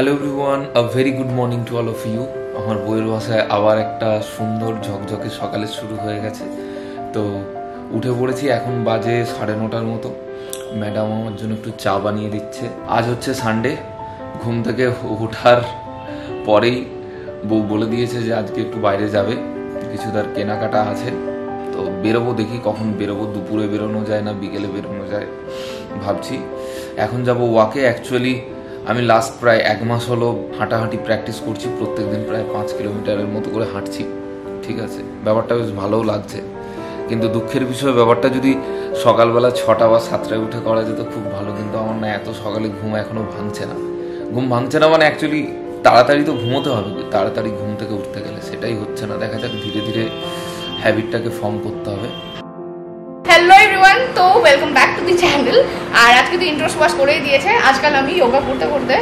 Hello everyone, a very good morning to all of you. আমার বইয়ের ভাষায় আবার একটা সুন্দর ঝকঝকে সকালে শুরু হয়ে গেছে। তো উঠে পড়েছি, এখন বাজে 9:30 মতো। ম্যাডাম আমার জন্য একটু চা বানিয়ে দিচ্ছে। আজ হচ্ছে সানডে। ঘুম থেকে ওঠার পরেই বউ বলে দিয়েছে যে আজকে একটু বাইরে যাবে, কিছু তার কেনাকাটা আছে। তো বেরোবো, দেখি কখন বেরোবো। দুপুরে বেরোনো যায় না বিকেলে বেরোনো যায় ভাবছি। এখন যাব ওয়াকে। অ্যাকচুয়ালি আমি লাস্ট প্রায় 1 মাস হলো হাঁটাহাঁটি প্র্যাকটিস করছি। প্রত্যেকদিন প্রায় 5 কিলোমিটারের মতো করে হাঁটছি। ঠিক আছে, ব্যাপারটা বেশ ভালোও লাগছে, কিন্তু দুঃখের বিষয় ব্যাপারটা যদি সকালবেলা 6টা বা 7টায় উঠে করা যেত খুব ভালো। কিন্তু আমার না এত সকালে ঘুম এখনো ভাঙছে না। ঘুম ভাঙছে না মানে অ্যাকচুয়ালি তাড়াতাড়ি তো ঘুমোতে হবে, তাড়াতাড়ি ঘুম থেকে উঠতে গেলে সেটাই হচ্ছে না। দেখা যাক, ধীরে ধীরে হ্যাবিটটাকে ফর্ম করতে হবে। হ্যালো এভরিওয়ান, তো welcome back to the channel. আর আজকে তো ইন্ট্রো ওয়াশ করেই দিয়েছে। আজকাল আমি যোগা করতে করতে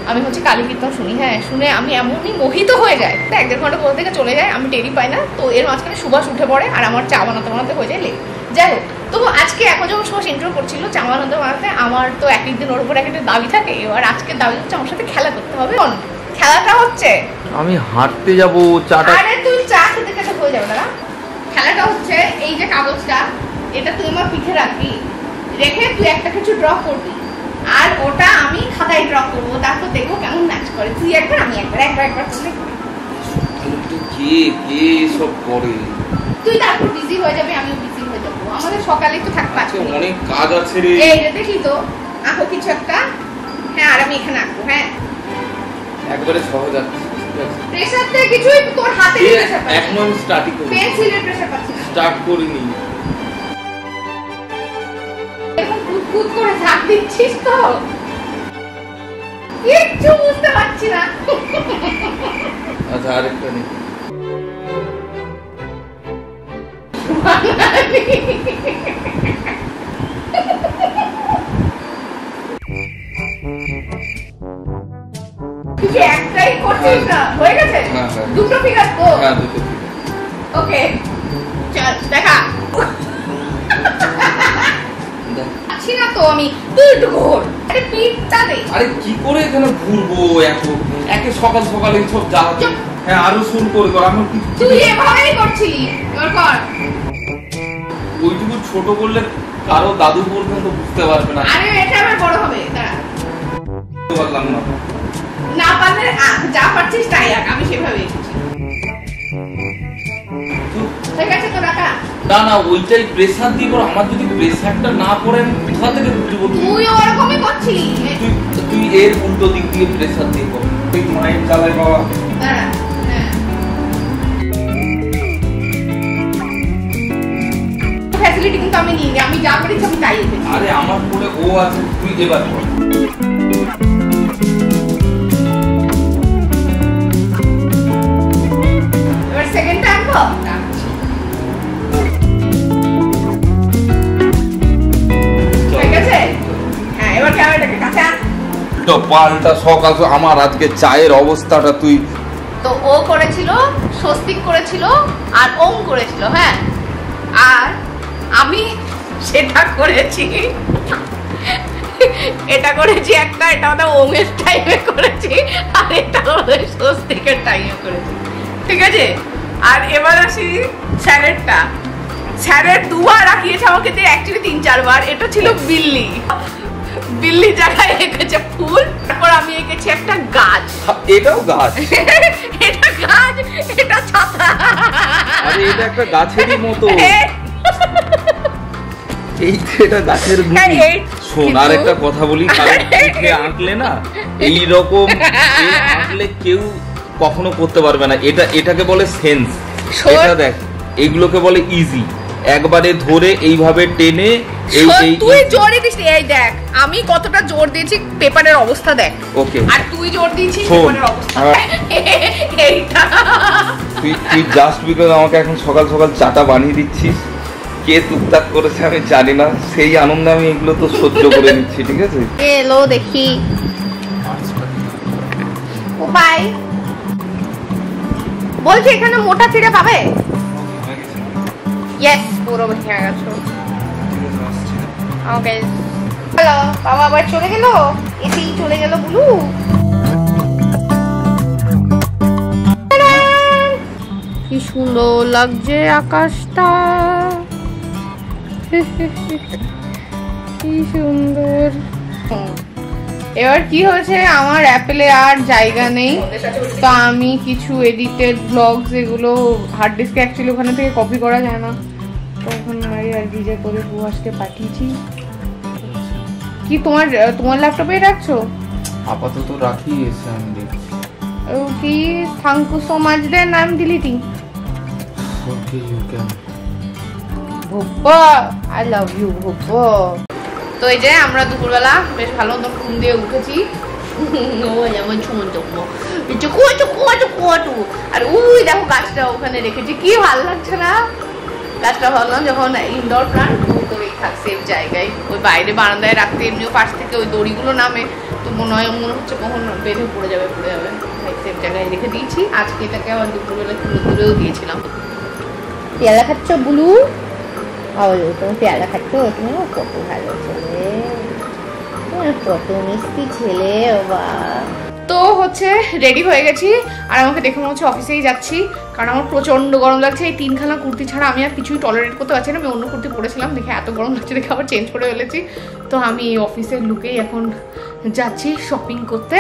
আমি কালী কীর্তন শুনি। হ্যাঁ, শুনে আমি এমনই মোহিত হয়ে যায়, 1-1.5 ঘন্টা কোথা থেকে চলে যায় আমি টেরি পাই না। তো এর মাঝখানে সুভাষ উঠে পড়ে আর আমার চা বানাতে বানাতে হয়ে যায় লেট। যাই হোক, তো আজকে এখন যখন সুভাষ ইন্ট্রো করছিল চা বানাতে আমার তো এক একদিন ওর উপর একটা দাবি থাকে। এবার আজকের দাবি হচ্ছে আমার সাথে খেলা করতে হবে। খেলাটা হচ্ছে আমি হাঁটতে যাবো, চাটা। আরে তুই চা খেতে খেতে হয়ে যাবে দাদা। খেলাটা হচ্ছে এই যে কাগজটা, এটা তুই আমার পিঠে রাখবি, রেখে তুই একটা কিছু ড্র করবি, আর ওটা আমি খাতায় ড্র করবো। তারপর দেখবো কেমন ম্যাচ করে। তুই একবার, আমি একবার করলে কে সব করে। তুই তারপর বিজি হয়ে যাবে, আমিও বিজি হয়ে যাবো। আমাদের সকালে তো থাকবে, অনেক কাজ আছে রে। এই রে, দেখি তো আঁকো কিছু একটা। হ্যাঁ, আর আমি এখানে আঁকবো। হ্যাঁ, একবারে সহজ আছে। প্রেসার থেকে কিছুই তোর হাতে প্রেসার পাচ্ছি। এখনো আমি স্টার্টই করিনি, পেন্সিলের প্রেসার পাচ্ছি না। স্টার্ট করিনি। এরকম কুতকুত করে ঝাঁক দিচ্ছিস তো কিচ্ছু বুঝতে পারছি না। আচ্ছা, আরেকটা নেই। কিছু একটাই করছিস না, হয়ে গেছে? দুটো ফিগার তো? হ্যাঁ, দুটো ফিগার। ওকে, চল দেখা। আছি না তো আমি, তুই একটু ঘোর। আরে পিঠটা দে। আরে কি করে এখানে ঘুরবো? একে সকাল সকাল এই সব জ্বালা। হ্যাঁ, আরো শুরু করে কর। আমার কি তুই এভাবেই করছিলি, এবার কর। ওইটুকু ছোট করলে কারো দাদু পর্যন্ত বুঝতে পারবে না। আরে এটা আবার বড় হবে, দাঁড়া। পারলাম না। না পারলে যা পারছিস তাই আঁক, আমি সেভাবেই করছি। ঠিক আছে তো রাখা। না, ওইটাই প্রেসার দিয়ে করো। আমার যদি প্রেসারটা না পড়ে আমি কোথা থেকে বুঝবো? তুই ওরকমই করছিলি। তুই এর উল্টো দিক দিয়ে প্রেসার দিয়ে কর। তুই মাইন্ড চালাই বাবা। দাঁড়া। ফ্যাসিলিটি কিন্তু আমি নিই, আমি যা করি আমি তাই এসেছি। আরে আমার পরে ও আছে, তুই এবার কর। এবার সেকেন্ডটা আঁকবো। ঠিক আছে, হ্যাঁ, এবার ক্যামেরাটাকে কাছে আন। তো পাল্টা সকাল আমার আজকে চায়ের অবস্থাটা তুই। তো ও করেছিল, স্বস্তিক করেছিল আর ওম করেছিল। হ্যাঁ, আর আমি সেটা করেছি, এটা করেছি একটা, এটা আমাদের ওমের টাইমে করেছি, আর এটা আমাদের স্বস্তিকের টাইমে করেছি। ঠিক আছে, আর এবার আসি স্যারেরটা। স্যারের দুবার আঁকিয়েছে আমাকে দিয়ে, অ্যাকচুয়ালি 3-4 বার। এটা ছিল বিল্লি জায়গায় এঁকেছে ফুল, তারপর আমি এঁকেছি একটা গাছ। এটাও গাছ? এটা গাছ, এটা ছাতা। আরে এটা একটা গাছেরই মতো। এই এটা গাছের গুড়ি। শোন, আর একটা কথা বলি, কারণ পিঠে আঁকলে না এইরকম আঁকলে কেউ কখনো করতে পারবে না। এটাকে বলে সেন্স। এটা দেখ, এইগুলোকে বলে ইজি। একবারে ধরে এইভাবে টেনে তুই জোরে দিস। এই দেখ আমি কতটা জোর দিয়েছি, পেপারের অবস্থা দেখ। ওকে, আর তুই জোর দিয়েছিস পেপারের অবস্থা। এইটা তুই জাস্ট বিকজ আমাকে এখন সকাল সকাল চাটা বানিয়ে দিচ্ছিস, কে টুকটাক করেছে আমি জানি না, সেই আনন্দে আমি এগুলো তো সহ্য করে নিচ্ছি। ঠিক আছে, এলো দেখি উপায়। বলছি এখানে মোটা চিড়ে পাবে? ইয়েস, পুরো হয়ে গেছে। ওকে, হ্যালো বাবা, আবার চলে গেল, এসেই চলে গেল বুলু। সুন্দর লাগছে আকাশটা, কি সুন্দর। এবার কি হয়েছে, আমার অ্যাপেলে আর জায়গা নেই, তো আমি কিছু এডিটেড ব্লগস এগুলো হার্ড ডিস্কে অ্যাকচুয়ালি ওখানে থেকে কপি করা যায় না, তো ওখানে আর ভিজে করে সুহাসকে পাঠিয়েছি। কি তোমার ল্যাপটপে রাখছো? আপাতত রাখি, এসে আমি দেখছি। Okay, thank you so much, then I am deleting. Okay, you can. Bhuppa, I love you Bhuppa. তো এই যে আমরা দুপুরবেলা বেশ ভালো মতো ঘুম দিয়ে উঠেছি, আর ওই দেখো গাছটা ওখানে রেখেছি, কি ভালো লাগছে না গাছটা। ভাবলাম যখন ইনডোর প্ল্যান্ট তো এই থাক সেফ জায়গায়, ওই বাইরে বারান্দায় রাখতে এমনিও পাশ থেকে ওই দড়িগুলো নামে, তো মনে হচ্ছে কখন বেঁধে পড়ে যাবে সেফ জায়গায় রেখে দিয়েছি। আজকে এটাকে আবার দুপুরবেলা দূরেও দিয়েছিলাম। পেয়ারা খাচ্ছ বুলু? তুমি পেয়ারা খাচ্ছ? তুমি কত ভালো ছেলে, কত মিষ্টি ছেলে। তো হচ্ছে রেডি হয়ে গেছি, আর আমাকে দেখে মনে হচ্ছে অফিসেই যাচ্ছি, কারণ আমার প্রচন্ড গরম লাগছে। এই তিনখানা কুর্তি ছাড়া আমি আর কিছুই টলারেট করতে পারছি না। আমি অন্য কুর্তি পরেছিলাম, দেখে এত গরম লাগছে দেখে আবার চেঞ্জ করে ফেলেছি। তো আমি এই অফিসের লুকেই এখন যাচ্ছি শপিং করতে।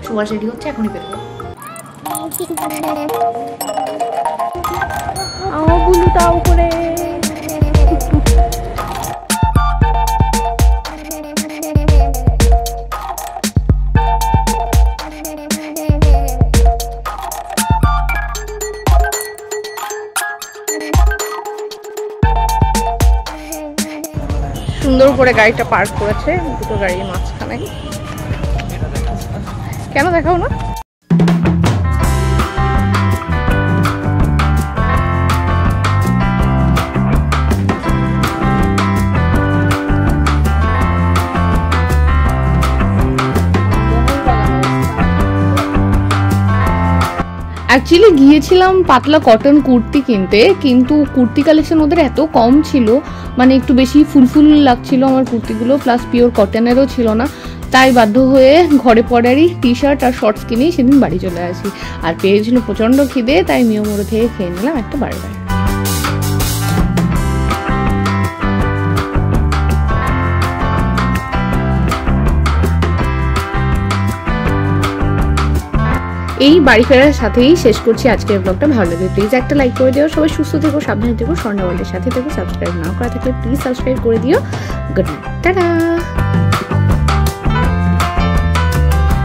সুভাষ রেডি হচ্ছে, এখনই বেরোবো। বুলুটাও করে সুন্দর করে গাড়িটা পার্ক করেছে দুটো গাড়ির মাঝখানে। কেন দেখাও না? অ্যাকচুয়ালি গিয়েছিলাম পাতলা কটন কুর্তি কিনতে, কিন্তু কুর্তি কালেকশন ওদের এত কম ছিল, মানে একটু বেশি ফুলফুল লাগছিল আমার কুর্তিগুলো, প্লাস পিওর কটনেরও ছিল না। তাই বাধ্য হয়ে ঘরে পরারই টি শার্ট আর শর্টস কিনেই সেদিন বাড়ি চলে আসি। আর পেয়েছিল প্রচণ্ড খিদে, তাই মিয়োমোড়ো থেকে খেয়ে নিলাম একটা বার্গার। এই বাড়ি ফেরার সাথেই শেষ করছি আজকের ব্লগটা। ভালো লাগে প্লিজ একটা লাইক করে দিও। সবাই সুস্থ থেকো, সাবধানে থেকো, স্বর্ণওয়ালের সাথে থেকো। সাবস্ক্রাইব না করা থাকলে প্লিজ সাবস্ক্রাইব করে দিও। Good night, tata.